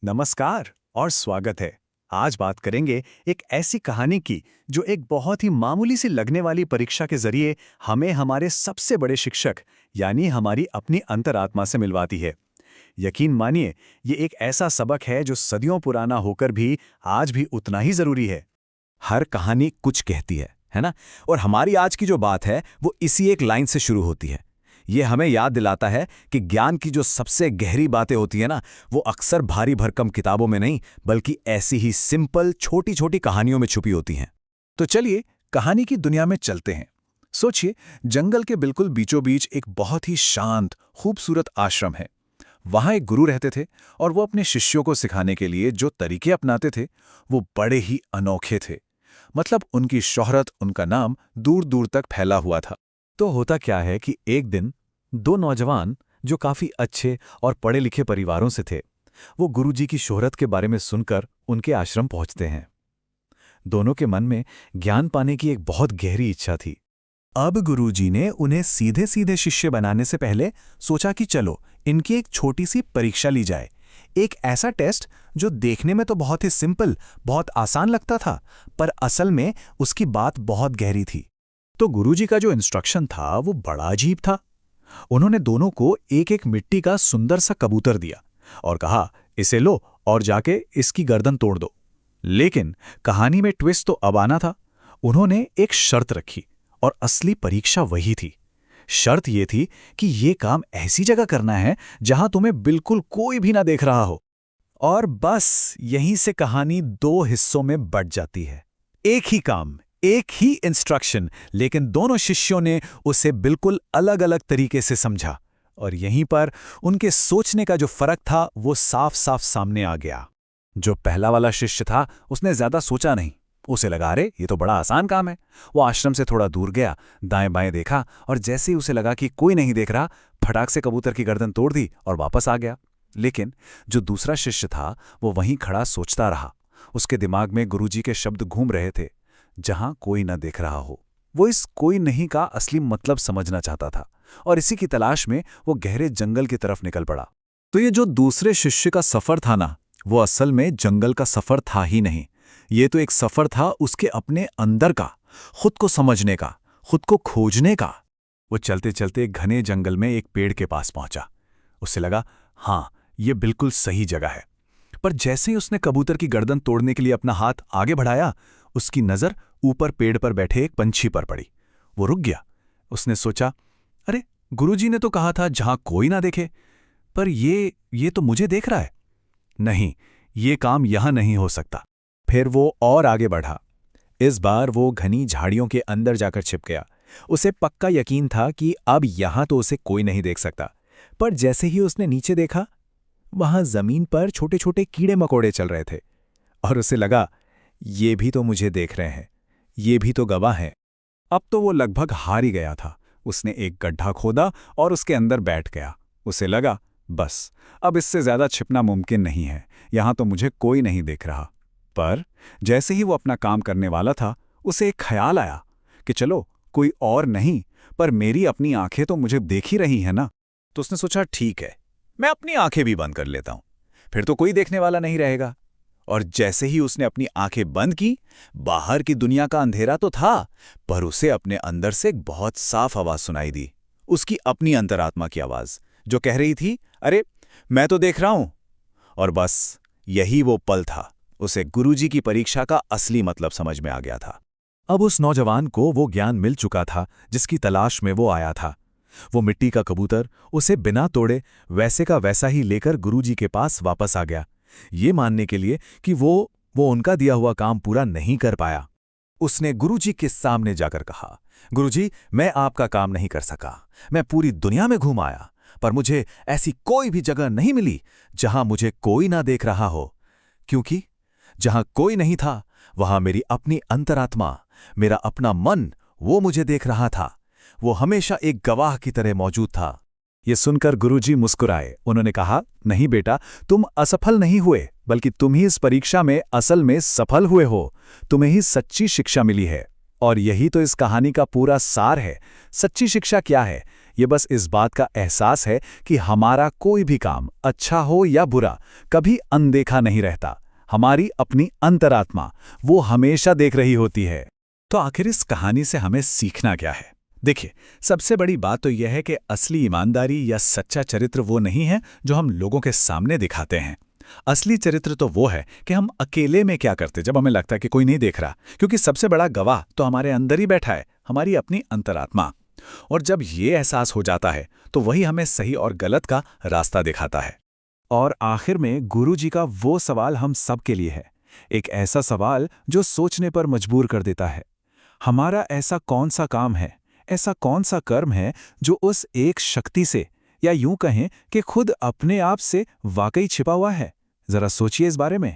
नमस्कार और स्वागत है। आज बात करेंगे एक ऐसी कहानी की जो एक बहुत ही मामूली सी लगने वाली परीक्षा के जरिए हमें हमारे सबसे बड़े शिक्षक यानी हमारी अपनी अंतरात्मा से मिलवाती है। यकीन मानिए, ये एक ऐसा सबक है जो सदियों पुराना होकर भी आज भी उतना ही जरूरी है। हर कहानी कुछ कहती है ना। और हमारी आज की जो बात है वो इसी एक लाइन से शुरू होती है। ये हमें याद दिलाता है कि ज्ञान की जो सबसे गहरी बातें होती है ना, वो अक्सर भारी भरकम किताबों में नहीं बल्कि ऐसी ही सिंपल छोटी छोटी कहानियों में छुपी होती हैं। तो चलिए कहानी की दुनिया में चलते हैं। सोचिए, जंगल के बिल्कुल बीचों बीच एक बहुत ही शांत खूबसूरत आश्रम है। वहां एक गुरु रहते थे और वो अपने शिष्यों को सिखाने के लिए जो तरीके अपनाते थे वो बड़े ही अनोखे थे। मतलब उनकी शोहरत, उनका नाम दूर दूर तक फैला हुआ था। तो होता क्या है कि एक दिन दो नौजवान जो काफी अच्छे और पढ़े लिखे परिवारों से थे, वो गुरुजी की शोहरत के बारे में सुनकर उनके आश्रम पहुंचते हैं। दोनों के मन में ज्ञान पाने की एक बहुत गहरी इच्छा थी। अब गुरुजी ने उन्हें सीधे सीधे शिष्य बनाने से पहले सोचा कि चलो इनकी एक छोटी सी परीक्षा ली जाए। एक ऐसा टेस्ट जो देखने में तो बहुत ही सिंपल, बहुत आसान लगता था, पर असल में उसकी बात बहुत गहरी थी। तो गुरुजी का जो इंस्ट्रक्शन था वो बड़ा अजीब था। उन्होंने दोनों को एक एक मिट्टी का सुंदर सा कबूतर दिया और कहा, इसे लो और जाके इसकी गर्दन तोड़ दो। लेकिन कहानी में ट्विस्ट तो अब आना था। उन्होंने एक शर्त रखी और असली परीक्षा वही थी। शर्त यह थी कि ये काम ऐसी जगह करना है जहां तुम्हें बिल्कुल कोई भी ना देख रहा हो। और बस यहीं से कहानी दो हिस्सों में बंट जाती है। एक ही काम, एक ही इंस्ट्रक्शन, लेकिन दोनों शिष्यों ने उसे बिल्कुल अलग अलग तरीके से समझा। और यहीं पर उनके सोचने का जो फर्क था वो साफ साफ सामने आ गया। जो पहला वाला शिष्य था उसने ज्यादा सोचा नहीं। उसे लगा, अरे ये तो बड़ा आसान काम है। वो आश्रम से थोड़ा दूर गया, दाएं बाएं देखा और जैसे ही उसे लगा कि कोई नहीं देख रहा, फटाक से कबूतर की गर्दन तोड़ दी और वापस आ गया। लेकिन जो दूसरा शिष्य था वो वहीं खड़ा सोचता रहा। उसके दिमाग में गुरुजी के शब्द घूम रहे थे, जहां कोई न देख रहा हो। वो इस कोई नहीं का असली मतलब समझना चाहता था और इसी की तलाश में वो गहरे जंगल की तरफ निकल पड़ा। तो ये जो दूसरे शिष्य का सफर था ना, वो असल में जंगल का सफर था ही नहीं। ये तो एक सफर था उसके अपने अंदर का, खुद को समझने का, खुद को खोजने का। वो चलते चलते घने जंगल में एक पेड़ के पास पहुंचा। उसे लगा, हाँ ये बिल्कुल सही जगह है। पर जैसे ही उसने कबूतर की गर्दन तोड़ने के लिए अपना हाथ आगे बढ़ाया, उसकी नजर ऊपर पेड़ पर बैठे एक पंछी पर पड़ी। वो रुक गया। उसने सोचा, अरे गुरुजी ने तो कहा था जहां कोई ना देखे, पर ये तो मुझे देख रहा है। नहीं, ये काम यहां नहीं हो सकता। फिर वो और आगे बढ़ा। इस बार वो घनी झाड़ियों के अंदर जाकर छिप गया। उसे पक्का यकीन था कि अब यहां तो उसे कोई नहीं देख सकता। पर जैसे ही उसने नीचे देखा, वहां जमीन पर छोटे छोटे कीड़े मकोड़े चल रहे थे और उसे लगा, ये भी तो मुझे देख रहे हैं, ये भी तो गवाह हैं। अब तो वो लगभग हार ही गया था। उसने एक गड्ढा खोदा और उसके अंदर बैठ गया। उसे लगा, बस अब इससे ज्यादा छिपना मुमकिन नहीं है, यहां तो मुझे कोई नहीं देख रहा। पर जैसे ही वो अपना काम करने वाला था, उसे एक ख्याल आया कि चलो कोई और नहीं, पर मेरी अपनी आंखें तो मुझे देख ही रही हैं ना। तो उसने सोचा, ठीक है, मैं अपनी आंखें भी बंद कर लेता हूं, फिर तो कोई देखने वाला नहीं रहेगा। और जैसे ही उसने अपनी आंखें बंद की, बाहर की दुनिया का अंधेरा तो था, पर उसे अपने अंदर से एक बहुत साफ आवाज सुनाई दी। उसकी अपनी अंतरात्मा की आवाज, जो कह रही थी, अरे मैं तो देख रहा हूं। और बस यही वो पल था। उसे गुरुजी की परीक्षा का असली मतलब समझ में आ गया था। अब उस नौजवान को वो ज्ञान मिल चुका था जिसकी तलाश में वो आया था। वो मिट्टी का कबूतर उसे बिना तोड़े वैसे का वैसा ही लेकर गुरुजी के पास वापस आ गया, ये मानने के लिए कि वो उनका दिया हुआ काम पूरा नहीं कर पाया। उसने गुरुजी के सामने जाकर कहा, गुरुजी, मैं आपका काम नहीं कर सका। मैं पूरी दुनिया में घूम आया, पर मुझे ऐसी कोई भी जगह नहीं मिली जहां मुझे कोई ना देख रहा हो। क्योंकि जहां कोई नहीं था, वहां मेरी अपनी अंतरात्मा, मेरा अपना मन, वो मुझे देख रहा था। वो हमेशा एक गवाह की तरह मौजूद था। ये सुनकर गुरुजी मुस्कुराए। उन्होंने कहा, नहीं बेटा, तुम असफल नहीं हुए, बल्कि तुम ही इस परीक्षा में असल में सफल हुए हो। तुम्हें ही सच्ची शिक्षा मिली है। और यही तो इस कहानी का पूरा सार है। सच्ची शिक्षा क्या है? ये बस इस बात का एहसास है कि हमारा कोई भी काम, अच्छा हो या बुरा, कभी अनदेखा नहीं रहता। हमारी अपनी अंतरात्मा वो हमेशा देख रही होती है। तो आखिर इस कहानी से हमें सीखना क्या है? देखिए, सबसे बड़ी बात तो यह है कि असली ईमानदारी या सच्चा चरित्र वो नहीं है जो हम लोगों के सामने दिखाते हैं। असली चरित्र तो वो है कि हम अकेले में क्या करते जब हमें लगता है कि कोई नहीं देख रहा, क्योंकि सबसे बड़ा गवाह तो हमारे अंदर ही बैठा है, हमारी अपनी अंतरात्मा। और जब ये एहसास हो जाता है तो वही हमें सही और गलत का रास्ता दिखाता है। और आखिर में गुरुजी का वो सवाल हम सब के लिए है, एक ऐसा सवाल जो सोचने पर मजबूर कर देता है। हमारा ऐसा कौन सा काम है, ऐसा कौन सा कर्म है जो उस एक शक्ति से, या यूं कहें कि खुद अपने आप से वाकई छिपा हुआ है? जरा सोचिए इस बारे में।